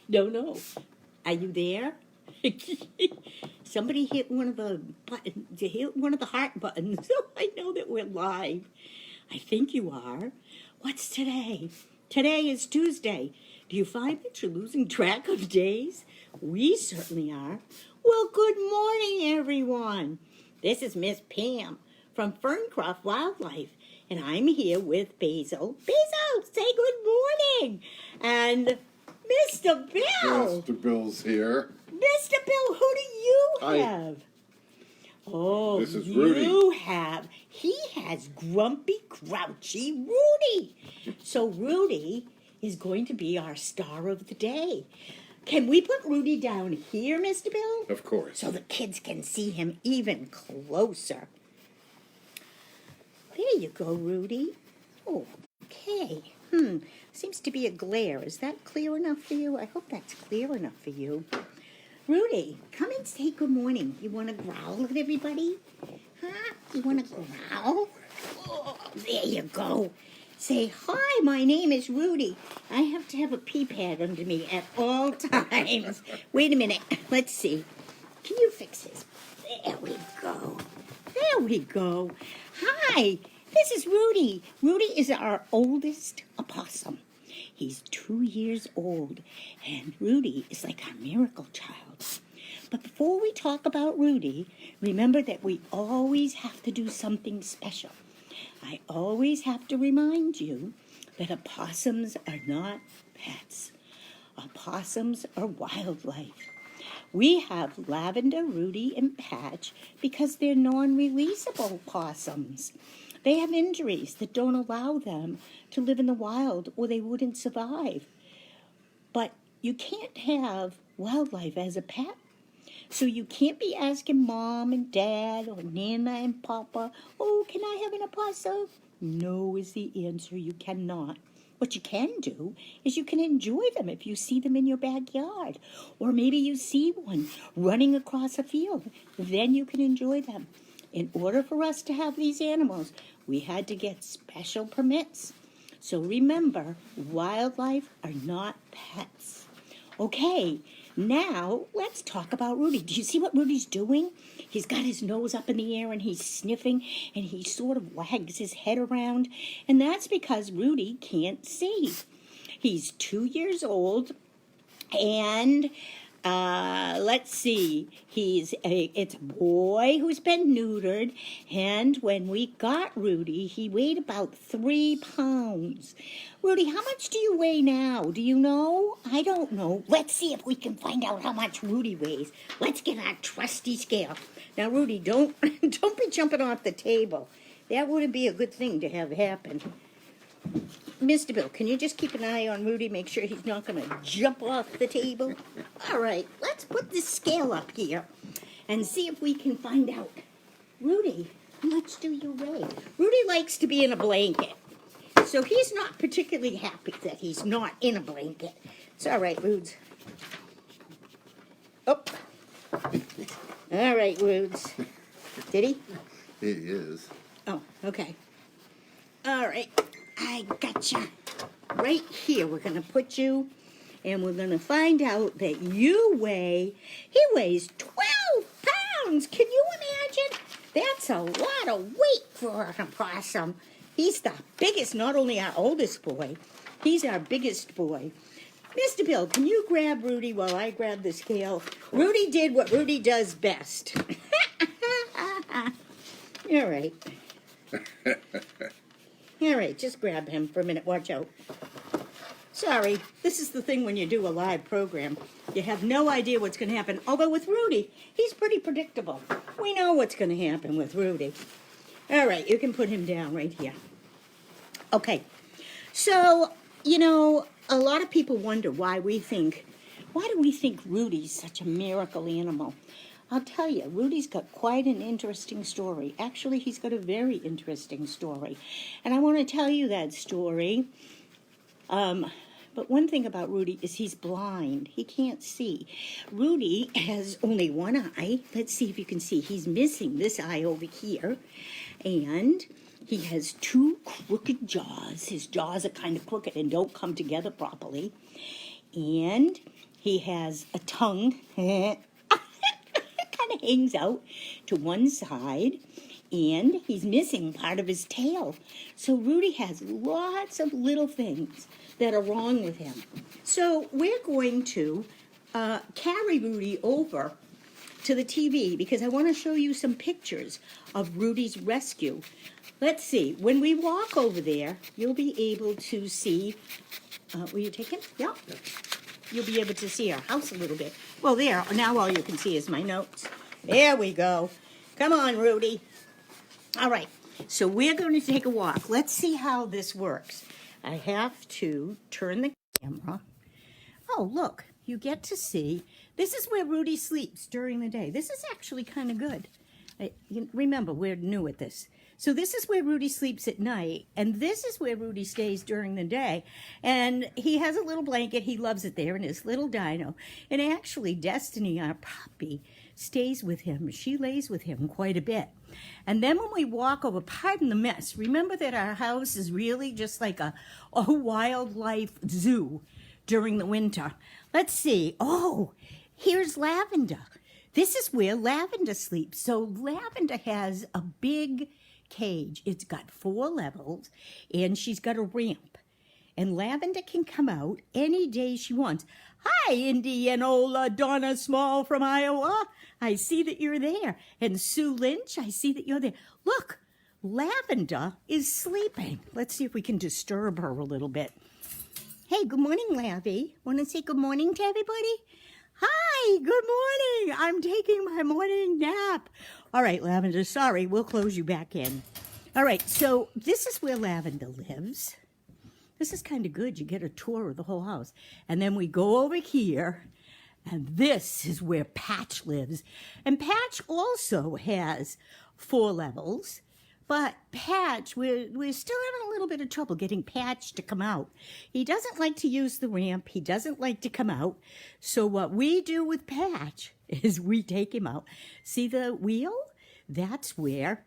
Don't know. Are you there? Somebody hit one of the buttons. Hit one of the heart buttons, so I know that we're live. I think you are. What's today? Today is Tuesday. Do you find that you're losing track of days? We certainly are. Well, good morning, everyone. This is Miss Pam from Ferncroft Wildlife, and I'm here with Basil. Basil, say good morning. And Mr. Bill. Mr. Bill's here. Mr. Bill, who do you have? Oh, this is Rudy. He has grumpy, grouchy Rudy. So Rudy is going to be our star of the day. Can we put Rudy down here, Mr. Bill? Of course. So the kids can see him even closer. There you go, Rudy. Oh, okay. Seems to be a glare. Is that clear enough for you? I hope that's clear enough for you. Rudy, come and say good morning. You want to growl at everybody? Huh? You want to growl? Oh, there you go. Say, hi, my name is Rudy. I have to have a pee pad under me at all times. Wait a minute. Let's see. Can you fix this? There we go. There we go. Hi, this is Rudy. Rudy is our oldest opossum. He's 2 years old, and Rudy is like our miracle child. But before we talk about Rudy, remember that we always have to do something special. I always have to remind you that opossums are not pets. Opossums are wildlife. We have Lavender, Rudy, and Patch because they're non-releasable possums. They have injuries that don't allow them to live in the wild or they wouldn't survive. But you can't have wildlife as a pet. So you can't be asking Mom and Dad or Nana and Papa, oh, can I have an opossum? No is the answer. You cannot. What you can do is you can enjoy them if you see them in your backyard. Or maybe you see one running across a field. Then you can enjoy them. In order for us to have these animals, we had to get special permits. So remember, wildlife are not pets. Okay, now let's talk about Rudy. Do you see what Rudy's doing? He's got his nose up in the air and he's sniffing and he sort of wags his head around. And that's because Rudy can't see. He's 2 years old and let's see, it's a boy who's been neutered, and when we got Rudy, he weighed about 3 pounds. Rudy, how much do you weigh now? Do you know? I don't know. Let's see if we can find out how much Rudy weighs. Let's get our trusty scale. Now, Rudy, don't be jumping off the table. That wouldn't be a good thing to have happen. Mr. Bill, can you just keep an eye on Rudy, make sure he's not going to jump off the table? All right, let's put this scale up here and see if we can find out. Rudy, how much do you weigh? Rudy likes to be in a blanket, so he's not particularly happy that he's not in a blanket. It's all right, Rudes. Oh. All right, Rudes. Did he? He is. Oh, okay. All right. I gotcha. Right here, we're going to put you, and we're going to find out that he weighs 12 pounds. Can you imagine? That's a lot of weight for an opossum. He's the biggest, not only our oldest boy, he's our biggest boy. Mr. Bill, can you grab Rudy while I grab the scale? Rudy did what Rudy does best. All right. All right, just grab him for a minute. Watch out. Sorry, this is the thing when you do a live program. You have no idea what's going to happen. Although with Rudy, he's pretty predictable. We know what's going to happen with Rudy. All right, you can put him down right here. Okay, so, you know, a lot of people wonder why do we think Rudy's such a miracle animal? I'll tell you, Rudy's got quite an interesting story. Actually, he's got a very interesting story. And I want to tell you that story. But one thing about Rudy is he's blind. He can't see. Rudy has only one eye. Let's see if you can see. He's missing this eye over here. And he has 2 crooked jaws. His jaws are kind of crooked and don't come together properly. And he has a tongue. Kind of hangs out to one side. And he's missing part of his tail. So Rudy has lots of little things that are wrong with him. So we're going to carry Rudy over to the TV because I want to show you some pictures of Rudy's rescue. Let's see. When we walk over there, you'll be able to see. Will you take it? Yeah. You'll be able to see our house a little bit. Well, there. Now all you can see is my notes. There we go. Come on, Rudy. All right. So we're going to take a walk. Let's see how this works. I have to turn the camera. Oh, look. You get to see. This is where Rudy sleeps during the day. This is actually kind of good. Remember, we're new at this. So this is where Rudy sleeps at night, and this is where Rudy stays during the day. And he has a little blanket. He loves it there in his little dino. And actually, Destiny, our puppy, stays with him. She lays with him quite a bit. And then when we walk over, pardon the mess, remember that our house is really just like a wildlife zoo during the winter. Let's see. Oh, here's Lavender. This is where Lavender sleeps. So Lavender has a big cage. It's got 4 levels, and she's got a ramp. And Lavender can come out any day she wants. Hi, Indianola Donna Small from Iowa. I see that you're there. And Sue Lynch, I see that you're there. Look, Lavender is sleeping. Let's see if we can disturb her a little bit. Hey, good morning, Lavy. Want to say good morning to everybody? Hi, good morning. I'm taking my morning nap. All right, Lavender, sorry. We'll close you back in. All right, so this is where Lavender lives. This is kind of good. You get a tour of the whole house. And then we go over here, and this is where Patch lives. And Patch also has 4 levels. But Patch, we're still having a little bit of trouble getting Patch to come out. He doesn't like to use the ramp. He doesn't like to come out. So what we do with Patch is we take him out. See the wheel? That's where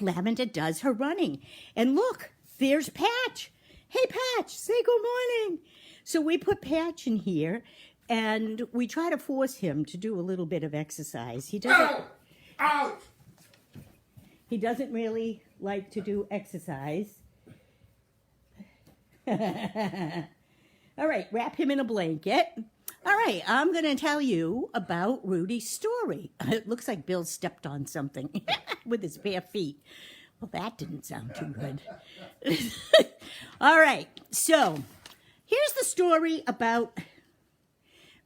Lavender does her running. And look, there's Patch. Hey, Patch, say good morning. So we put Patch in here, and we try to force him to do a little bit of exercise. He doesn't... Ouch! He doesn't really like to do exercise. All right, wrap him in a blanket. All right, I'm going to tell you about Rudy's story. It looks like Bill stepped on something with his bare feet. Well, that didn't sound too good. All right, so here's the story about...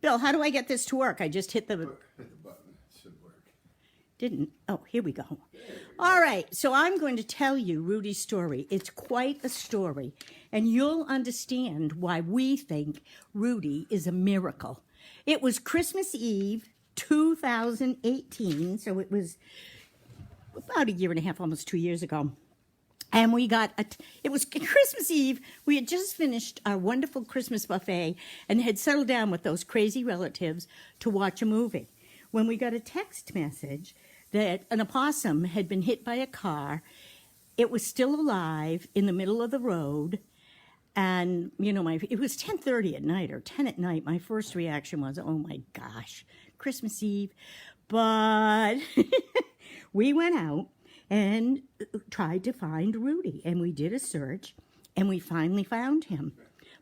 Bill, how do I get this to work? I just hit the... Hit the button. It should work. Didn't. Oh, here we go. All right, so I'm going to tell you Rudy's story. It's quite a story, and you'll understand why we think Rudy is a miracle. It was Christmas Eve, 2018, so it was about a year and a half, almost 2 years ago. And we got, it was Christmas Eve. We had just finished our wonderful Christmas buffet and had settled down with those crazy relatives to watch a movie. When we got a text message that an opossum had been hit by a car. It was still alive in the middle of the road. And, you know, it was 10:30 at night or 10 at night. My first reaction was, oh, my gosh, Christmas Eve. But we went out and tried to find Rudy. And we did a search, and we finally found him.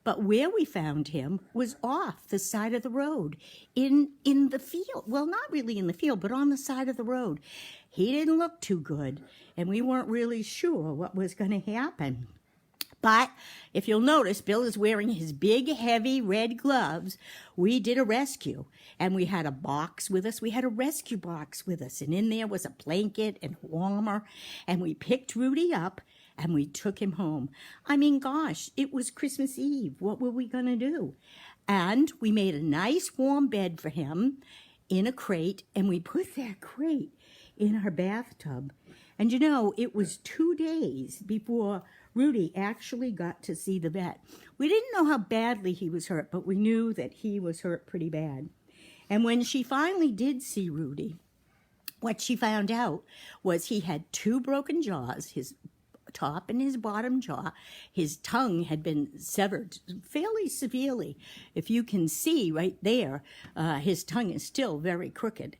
But where we found him was off the side of the road in the field. Well, not really in the field, but on the side of the road. He didn't look too good, and we weren't really sure what was going to happen. But if you'll notice, Bill is wearing his big, heavy red gloves. We did a rescue, and we had a box with us. We had a rescue box with us, and in there was a blanket and warmer, and we picked Rudy up, and we took him home. I mean, gosh, it was Christmas Eve. What were we going to do? And we made a nice warm bed for him in a crate, and we put that crate in our bathtub. And, you know, it was 2 days before Rudy actually got to see the vet. We didn't know how badly he was hurt, but we knew that he was hurt pretty bad. And when she finally did see Rudy, what she found out was he had 2 broken jaws. His top and his bottom jaw. His tongue had been severed fairly severely. If you can see right there, his tongue is still very crooked.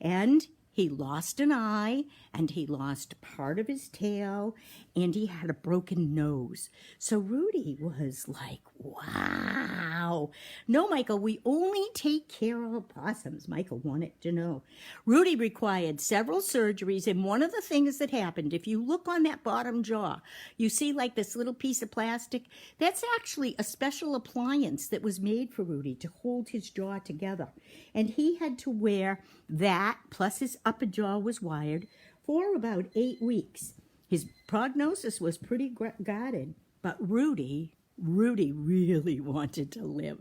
And he lost an eye, and he lost part of his tail, and he had a broken nose. So Rudy was like, wow. No, Michael, we only take care of opossums, Michael wanted to know. Rudy required several surgeries, and one of the things that happened, if you look on that bottom jaw, you see like this little piece of plastic. That's actually a special appliance that was made for Rudy to hold his jaw together. And he had to wear that, plus his upper jaw was wired, for about 8 weeks. His prognosis was pretty guarded, but Rudy really wanted to live.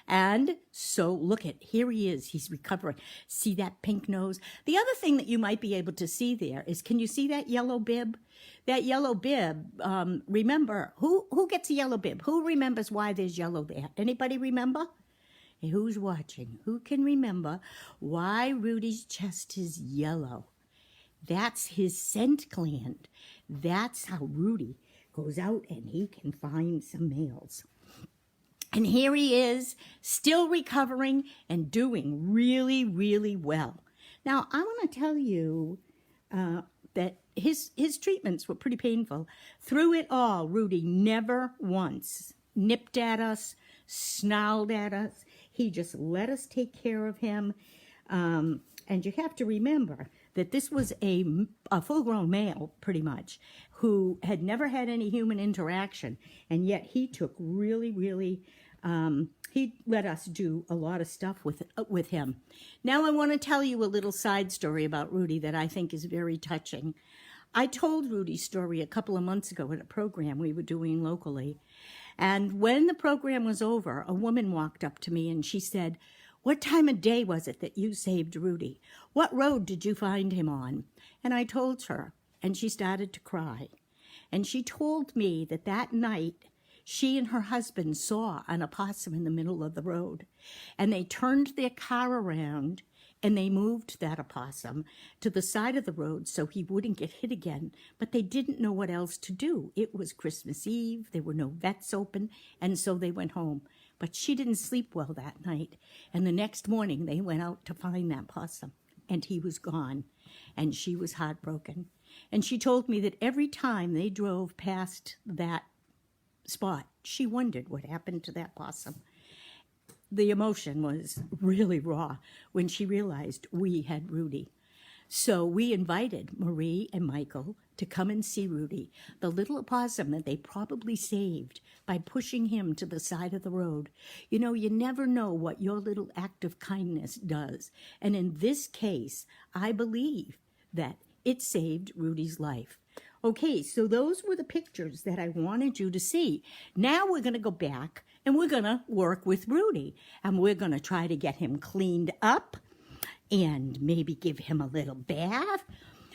And so look at, here he is, he's recovering. See that pink nose? The other thing that you might be able to see there is, can you see that yellow bib? That yellow bib, remember, who gets a yellow bib? Who remembers why there's yellow there? Anybody remember? Who's watching? Who can remember why Rudy's chest is yellow? That's his scent gland. That's how Rudy goes out and he can find some males. And here he is, still recovering and doing really well. Now, I want to tell you that his treatments were pretty painful. Through it all, Rudy never once nipped at us, snarled at us. He just let us take care of him. And you have to remember that this was a full-grown male, pretty much, who had never had any human interaction. And yet he took really, he let us do a lot of stuff with him. Now I want to tell you a little side story about Rudy that I think is very touching. I told Rudy's story a couple of months ago at a program we were doing locally. And when the program was over, a woman walked up to me and she said, "What time of day was it that you saved Rudy? What road did you find him on?" And I told her, and she started to cry. And she told me that that night, she and her husband saw an opossum in the middle of the road. And they turned their car around and they moved that opossum to the side of the road so he wouldn't get hit again. But they didn't know what else to do. It was Christmas Eve. There were no vets open. And so they went home. But she didn't sleep well that night. And the next morning, they went out to find that possum. And he was gone. And she was heartbroken. And she told me that every time they drove past that spot, she wondered what happened to that possum. The emotion was really raw when she realized we had Rudy. So we invited Marie and Michael to come and see Rudy, the little opossum that they probably saved by pushing him to the side of the road. You know, you never know what your little act of kindness does. And in this case, I believe that it saved Rudy's life. Okay, so those were the pictures that I wanted you to see. Now we're going to go back and we're going to work with Rudy. And we're going to try to get him cleaned up and maybe give him a little bath.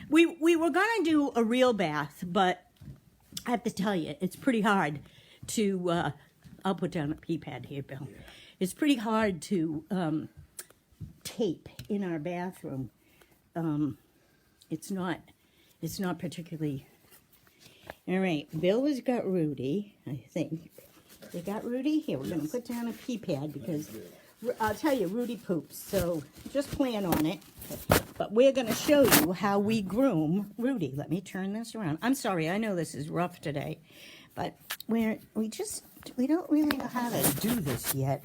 We were going to do a real bath, but I have to tell you, it's pretty hard to, I'll put down a pee pad here, Bill. Yeah. It's pretty hard to tape in our bathroom. It's not particularly... All right, Bill has got Rudy, I think. They got Rudy? Here, we're going to put down a pee pad because I'll tell you, Rudy poops, so just plan on it. But we're going to show you how we groom Rudy. Let me turn this around. I'm sorry, I know this is rough today, but we don't really know how to do this yet.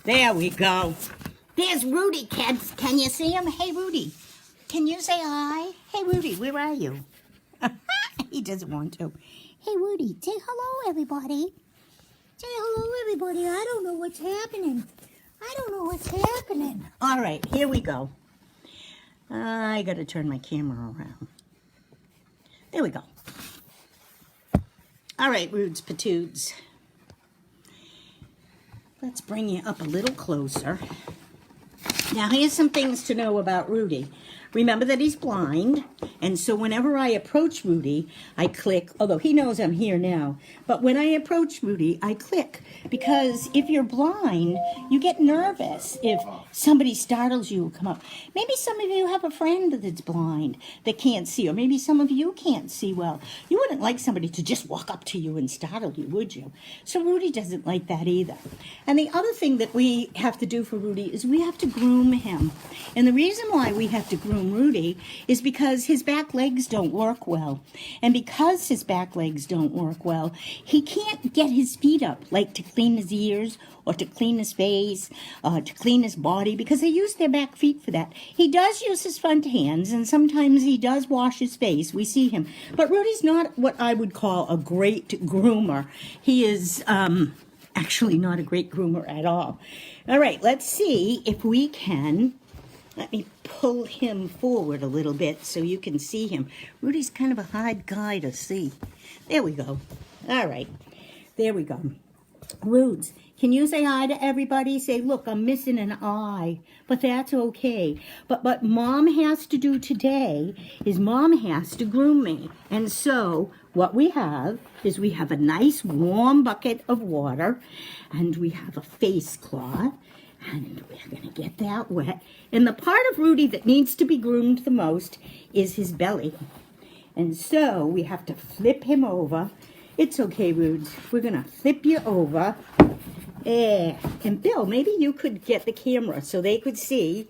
There we go. There's Rudy, kids. Can you see him? Hey, Rudy. Can you say hi? Hey, Rudy, where are you? He doesn't want to. Hey, Rudy, say hello, everybody. Say hello, everybody. I don't know what's happening. All right, here we go. I got to turn my camera around. There we go. All right, Rudes Patoods. Let's bring you up a little closer. Now, here's some things to know about Rudy. remember that he's blind, and so whenever I approach Rudy, I click, although he knows I'm here now, but when I approach Rudy, I click, because if you're blind, you get nervous if somebody startles you, come up. Maybe some of you have a friend that's blind that can't see, or maybe some of you can't see well. You wouldn't like somebody to just walk up to you and startle you, would you? So Rudy doesn't like that either. And the other thing that we have to do for Rudy is we have to groom him. And the reason why we have to groom Rudy is because his back legs don't work well. And because his back legs don't work well, he can't get his feet up, like to clean his ears or to clean his face, to clean his body, because they use their back feet for that. He does use his front hands, and sometimes he does wash his face. We see him. But Rudy's not what I would call a great groomer. He is actually not a great groomer at all. All right, let's see if we can. Let me pull him forward a little bit so you can see him. Rudy's kind of a hard guy to see. There we go. All right, there we go. Rudes, can you say hi to everybody? Say, look, I'm missing an eye, but that's okay. But what Mom has to do today is Mom has to groom me. And so what we have is we have a nice warm bucket of water, and we have a face cloth, and we're going to get that wet. And the part of Rudy that needs to be groomed the most is his belly. And so we have to flip him over. It's okay, Rudes. We're going to flip you over. And Bill, maybe you could get the camera so they could see.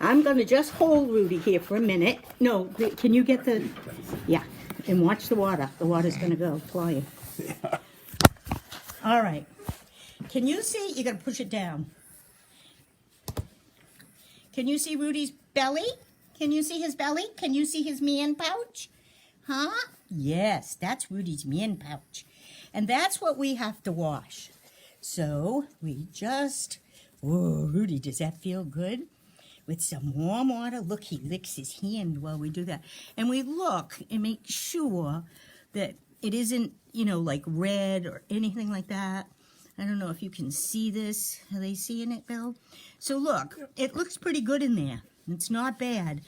I'm going to just hold Rudy here for a minute. No, can you get the... Yeah, and watch the water. The water's going to go flying. All right. Can you see? You got to push it down. Can you see Rudy's belly? Can you see his belly? Can you see his man pouch? Huh? Yes, that's Rudy's man pouch. And that's what we have to wash. So we just, whoa, Rudy, does that feel good? With some warm water. Look, he licks his hand while we do that. And we look and make sure that it isn't, you know, like red or anything like that. I don't know if you can see this. Are they seeing it, Bill? So look, it looks pretty good in there. It's not bad.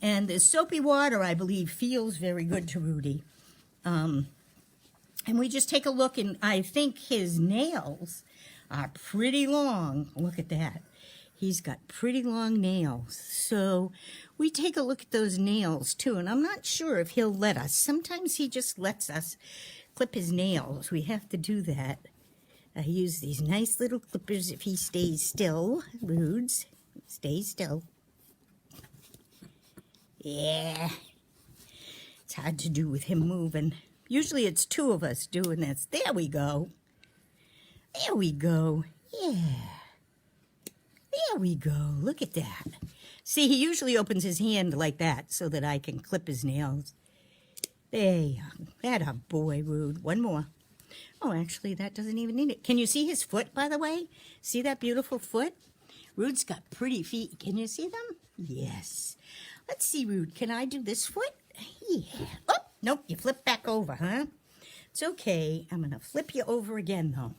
And the soapy water, I believe, feels very good to Rudy. And we just take a look, and I think his nails are pretty long. Look at that. He's got pretty long nails. So we take a look at those nails, too. And I'm not sure if he'll let us. Sometimes he just lets us clip his nails. We have to do that. I use these nice little clippers if he stays still. Rudes, stay still. Yeah. It's hard to do with him moving. Usually it's two of us doing this. There we go. There we go. Yeah. There we go. Look at that. See, he usually opens his hand like that so that I can clip his nails. There you go. That a boy, Rude. One more. Oh, actually, that doesn't even need it. Can you see his foot, by the way? See that beautiful foot? Rude's got pretty feet. Can you see them? Yes. Let's see, Rude. Can I do this foot? Yeah. Oh, nope. You flip back over, huh? It's okay. I'm going to flip you over again, though.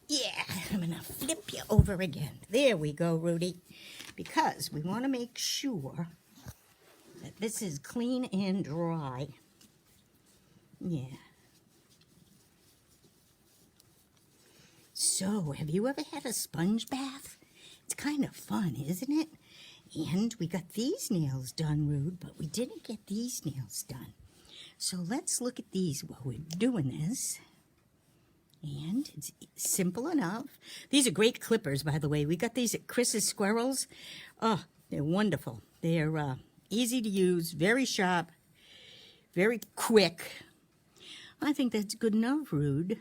Yeah, I'm going to flip you over again. There we go, Rudy. Because we want to make sure that this is clean and dry. Yeah. So, have you ever had a sponge bath? It's kind of fun, isn't it? And we got these nails done, Rude, but we didn't get these nails done. So let's look at these while we're doing this. And it's simple enough. These are great clippers, by the way. We got these at Chris's Squirrels. Oh, they're wonderful. They're easy to use, very sharp, very quick. I think that's good enough, Rude.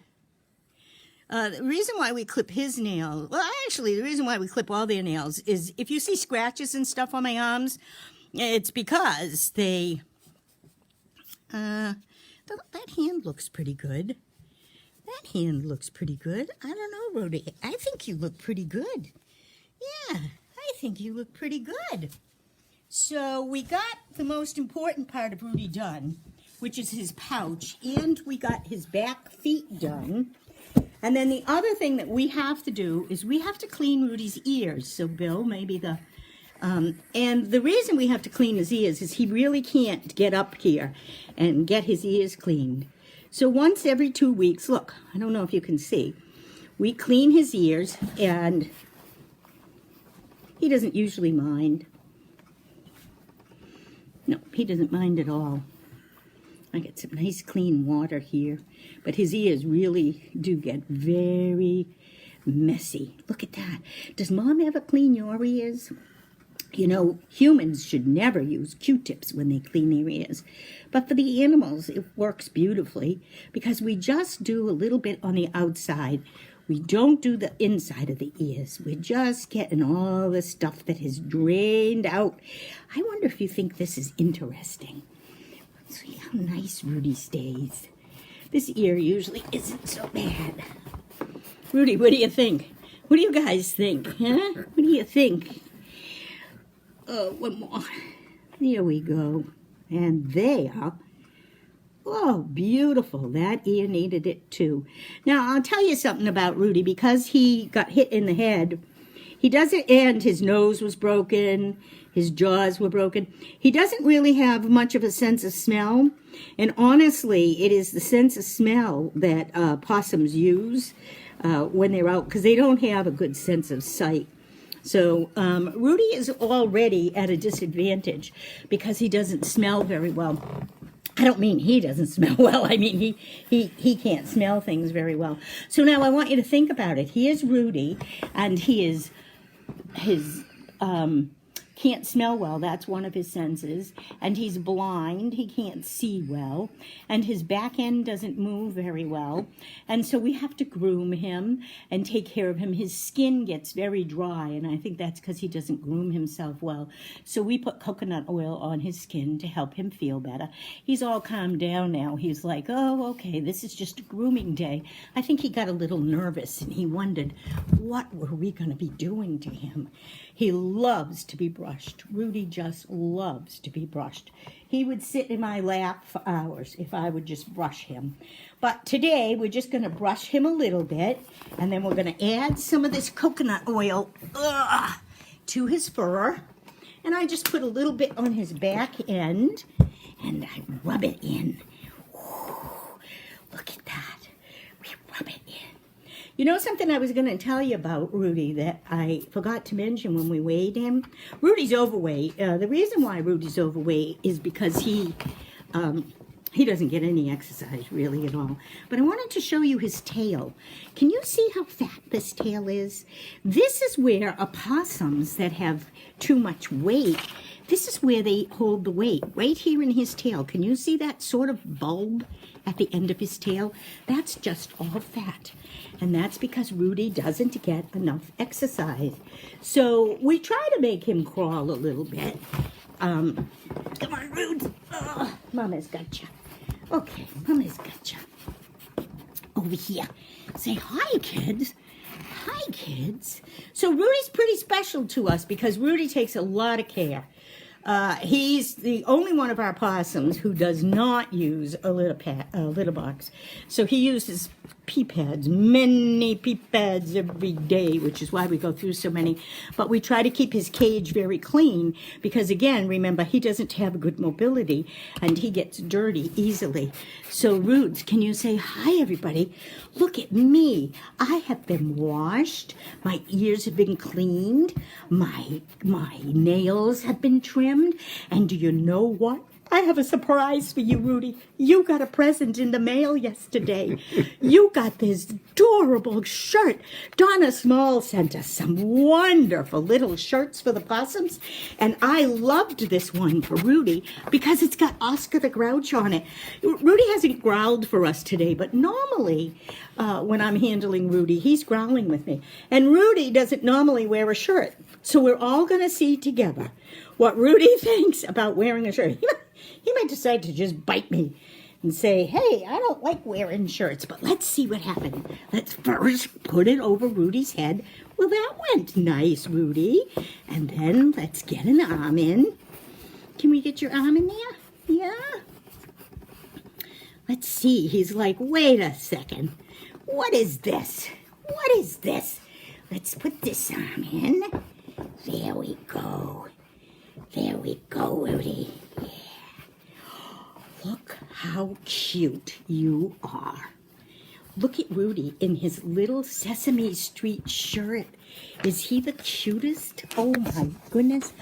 The reason why we clip his nails, well, actually, the reason why we clip all their nails is if you see scratches and stuff on my arms, it's because they, that hand looks pretty good. That hand looks pretty good. I don't know, Rudy. I think you look pretty good. Yeah, I think you look pretty good. So we got the most important part of Rudy done, which is his pouch, and we got his back feet done. And then the other thing that we have to do is we have to clean Rudy's ears. So, Bill, maybe the And the reason we have to clean his ears is he really can't get up here and get his ears cleaned. So once every 2 weeks, look, I don't know if you can see, we clean his ears, and he doesn't usually mind. No, he doesn't mind at all. I get some nice clean water here, but his ears really do get very messy. Look at that. Does Mom ever clean your ears? You know, humans should never use Q-tips when they clean their ears. But for the animals, it works beautifully because we just do a little bit on the outside. We don't do the inside of the ears. We're just getting all the stuff that has drained out. I wonder if you think this is interesting. Let's see how nice Rudy stays. This ear usually isn't so bad. Rudy, what do you think? What do you guys think? Huh? What do you think? Oh, one more. There we go. And there. Oh, beautiful. That ear needed it too. Now, I'll tell you something about Rudy. Because he got hit in the head, he doesn't, and his nose was broken, his jaws were broken. He doesn't really have much of a sense of smell. And honestly, it is the sense of smell that possums use when they're out, because they don't have a good sense of sight. So Rudy is already at a disadvantage because he doesn't smell very well. I don't mean he doesn't smell well. I mean he can't smell things very well. So now I want you to think about it. He is Rudy, and he is can't smell well. That's one of his senses. And he's blind. He can't see well. And his back end doesn't move very well. And so we have to groom him and take care of him. His skin gets very dry, and I think that's because he doesn't groom himself well. So we put coconut oil on his skin to help him feel better. He's all calmed down now. He's like, oh, okay, this is just a grooming day. I think he got a little nervous, and he wondered, what were we going to be doing to him? He loves to be brushed. Rudy just loves to be brushed. He would sit in my lap for hours if I would just brush him. But today, we're just going to brush him a little bit, and then we're going to add some of this coconut oil to his fur. And I just put a little bit on his back end, and I rub it in. Ooh, look at that. We rub it in. You know something I was going to tell you about Rudy that I forgot to mention when we weighed him? Rudy's overweight. The reason why Rudy's overweight is because he doesn't get any exercise really at all. But I wanted to show you his tail. Can you see how fat this tail is? This is where opossums that have too much weight, this is where they hold the weight, right here in his tail. Can you see that sort of bulb at the end of his tail? That's just all fat. And that's because Rudy doesn't get enough exercise. So we try to make him crawl a little bit. Come on, Rudy. Oh, Mama's got you. Okay, Mama's got you. Over here. Say hi, kids. Hi, kids. So Rudy's pretty special to us because Rudy takes a lot of care. He's the only one of our possums who does not use a litter box. So he uses pee pads, many pee pads every day, which is why we go through so many. But we try to keep his cage very clean because, again, remember, he doesn't have good mobility and he gets dirty easily. So, Rudes, can you say hi, everybody? Look at me. I have been washed. My ears have been cleaned. My nails have been trimmed. And do you know what? I have a surprise for you, Rudy. You got a present in the mail yesterday. You got this adorable shirt. Donna Small sent us some wonderful little shirts for the possums, and I loved this one for Rudy because it's got Oscar the Grouch on it. Rudy hasn't growled for us today, but normally when I'm handling Rudy, he's growling with me. And Rudy doesn't normally wear a shirt, so we're all going to see together what Rudy thinks about wearing a shirt. He might decide to just bite me and say, hey, I don't like wearing shirts, but let's see what happened. Let's first put it over Rudy's head. Well, that went nice, Rudy. And then let's get an arm in. Can we get your arm in there? Yeah? Let's see. He's like, wait a second. What is this? What is this? Let's put this arm in. There we go. There we go, Rudy. Yeah. Look how cute you are. Look at Rudy in his little Sesame Street shirt. Is he the cutest? Oh my goodness.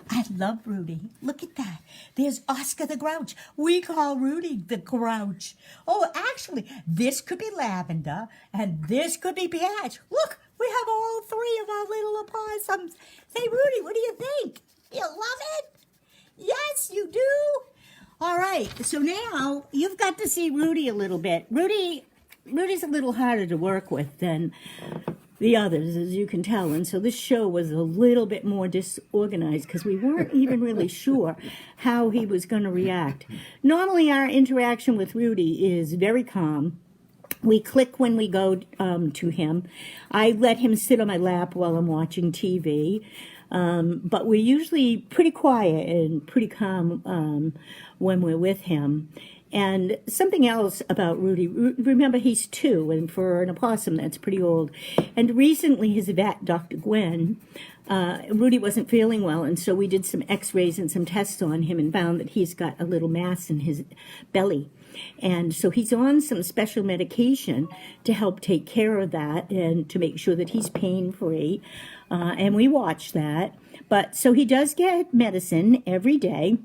I love Rudy. Look at that. There's Oscar the Grouch. We call Rudy the Grouch. Oh, actually, this could be Lavender, and this could be Patch. Look, we have all three of our little opossums. Say, Rudy, what do you think? You love it? Yes, you do. All right, so now you've got to see Rudy a little bit. Rudy's a little harder to work with than the others, as you can tell. And so this show was a little bit more disorganized because we weren't even really sure how he was going to react. Normally, our interaction with Rudy is very calm. We click when we go to him. I let him sit on my lap while I'm watching TV. But we're usually pretty quiet and pretty calm when we're with him. And something else about Rudy, remember he's 2, and for an opossum that's pretty old. And recently his vet, Dr. Gwen, Rudy wasn't feeling well, and so we did some x-rays and some tests on him and found that he's got a little mass in his belly. And so he's on some special medication to help take care of that and to make sure that he's pain-free. And we watch that. But so he does get medicine every day.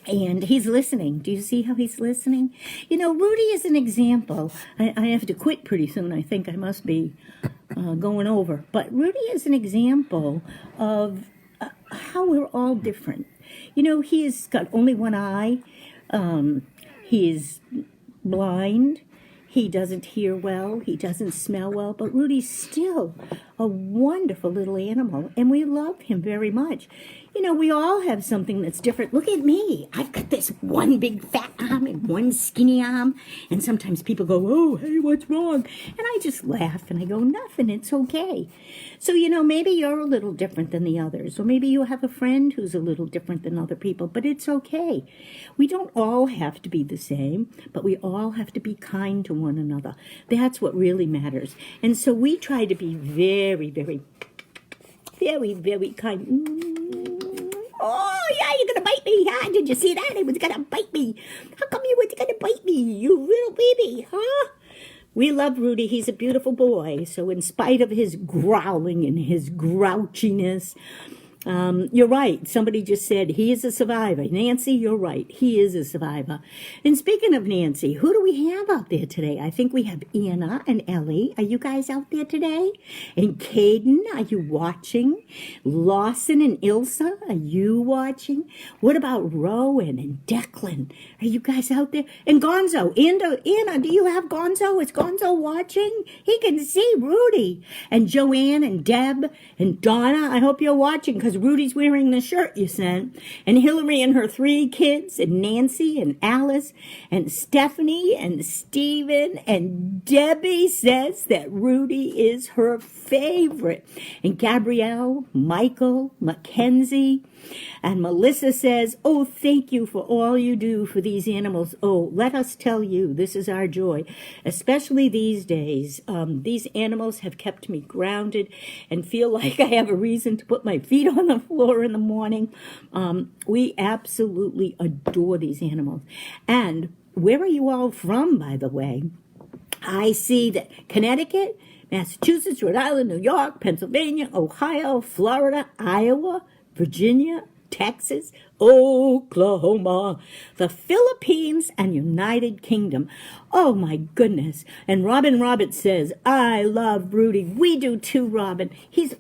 And he's listening. Do you see how he's listening? You know, Rudy is an example. I have to quit pretty soon. I think I must be going over. But Rudy is an example of how we're all different. You know, he's got only one eye. He is blind. He doesn't hear well. He doesn't smell well. But Rudy's still a wonderful little animal. And we love him very much. You know, we all have something that's different. Look at me. I've got this one big fat arm and one skinny arm. And sometimes people go, oh, hey, what's wrong? And I just laugh and I go, nothing, it's okay. So, you know, maybe you're a little different than the others. Or maybe you have a friend who's a little different than other people. But it's okay. We don't all have to be the same. But we all have to be kind to one another. That's what really matters. And so we try to be very, very, very, very kind. Oh, yeah, you're going to bite me, huh? Did you see that? He was going to bite me. How come you was going to bite me, you little baby, huh? We love Rudy. He's a beautiful boy. So in spite of his growling and his grouchiness, you're right. Somebody just said he is a survivor. Nancy, you're right. He is a survivor. And speaking of Nancy, who do we have out there today? I think we have Anna and Ellie. Are you guys out there today? And Caden, are you watching? Lawson and Ilsa, are you watching? What about Rowan and Declan? Are you guys out there? And Gonzo, Anna, do you have Gonzo? Is Gonzo watching? He can see Rudy. And Joanne and Deb and Donna, I hope you're watching because Rudy's wearing the shirt you sent. And Hillary and her 3 kids, and Nancy and Alice and Stephanie and Stephen, and Debbie says that Rudy is her favorite. And Gabrielle, Michael, Mackenzie, and Melissa says, oh, thank you for all you do for these animals. Oh, let us tell you, this is our joy, especially these days. These animals have kept me grounded and feel like I have a reason to put my feet on the floor in the morning. We absolutely adore these animals. And where are you all from, by the way? I see that Connecticut, Massachusetts, Rhode Island, New York, Pennsylvania, Ohio, Florida, Iowa, Virginia, Texas, Oklahoma, the Philippines, and United Kingdom. Oh, my goodness. And Robin Roberts says, I love Rudy. We do too, Robin. He's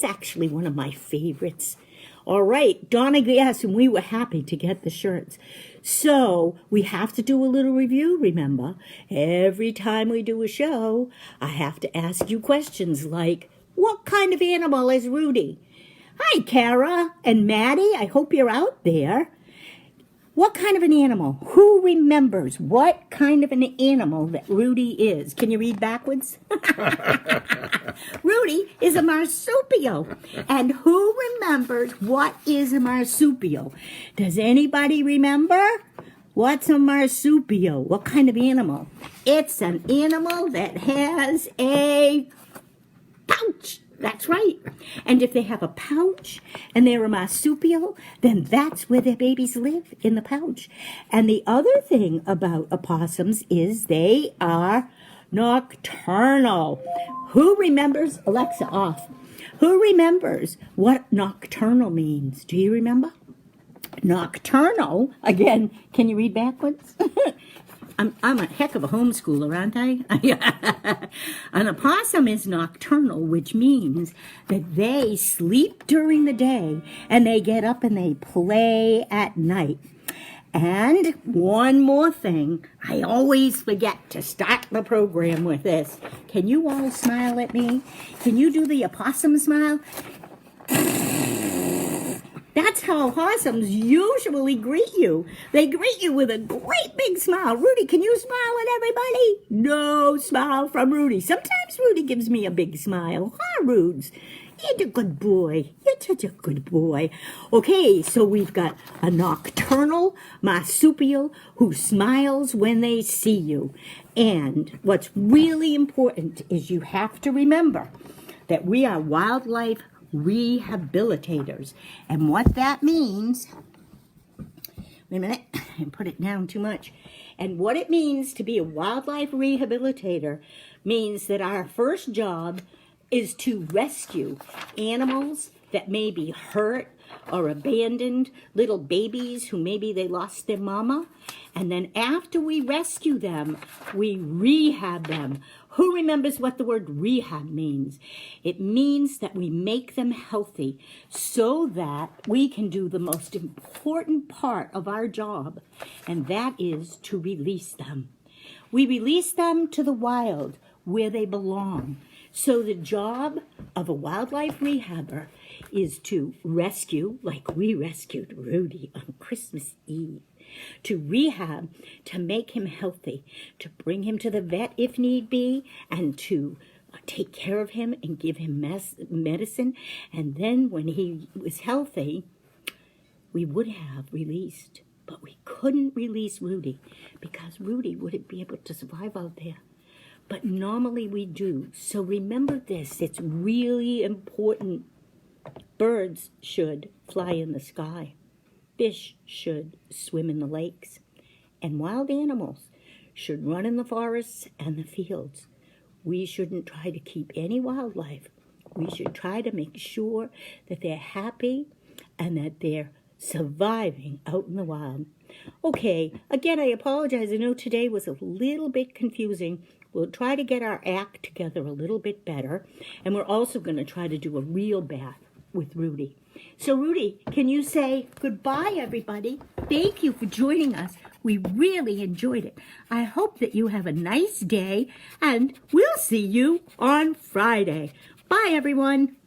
actually one of my favorites. All right, Donna, yes, and we were happy to get the shirts. So we have to do a little review, remember. Every time we do a show, I have to ask you questions like, what kind of animal is Rudy? Hi, Kara and Maddie. I hope you're out there. What kind of an animal? Who remembers what kind of an animal that Rudy is? Can you read backwards? Rudy is a marsupial. And who remembers what is a marsupial? Does anybody remember? What's a marsupial? What kind of animal? It's an animal that has a pouch. That's right. And if they have a pouch and they're a marsupial, then that's where their babies live, in the pouch. And the other thing about opossums is they are nocturnal. Who remembers, Alexa off, who remembers what nocturnal means? Do you remember? Nocturnal, again, can you read backwards? I'm a heck of a homeschooler, aren't I? An opossum is nocturnal, which means that they sleep during the day and they get up and they play at night. And one more thing, I always forget to start the program with this. Can you all smile at me? Can you do the opossum smile? That's how opossums usually greet you. They greet you with a great big smile. Rudy, can you smile at everybody? No smile from Rudy. Sometimes Rudy gives me a big smile. Huh, Rudes? You're a good boy. You're such a good boy. Okay, so we've got a nocturnal marsupial who smiles when they see you. And what's really important is you have to remember that we are wildlife rehabilitators. And what that means, wait a minute, I put it down too much. And what it means to be a wildlife rehabilitator means that our first job is to rescue animals that may be hurt or abandoned, little babies who maybe they lost their mama. And then after we rescue them, we rehab them. Who remembers what the word rehab means? It means that we make them healthy so that we can do the most important part of our job, and that is to release them. We release them to the wild where they belong. So the job of a wildlife rehabber is to rescue, like we rescued Rudy on Christmas Eve. To rehab, to make him healthy, to bring him to the vet if need be, and to take care of him and give him medicine. And then when he was healthy, we would have released. But we couldn't release Rudy because Rudy wouldn't be able to survive out there. But normally we do. So remember this, it's really important. Birds should fly in the sky. Fish should swim in the lakes, and wild animals should run in the forests and the fields. We shouldn't try to keep any wildlife. We should try to make sure that they're happy and that they're surviving out in the wild. Okay, again, I apologize. I know today was a little bit confusing. We'll try to get our act together a little bit better, and we're also going to try to do a real bath with Rudy. So Rudy, can you say goodbye, everybody? Thank you for joining us. We really enjoyed it. I hope that you have a nice day, and we'll see you on Friday. Bye, everyone.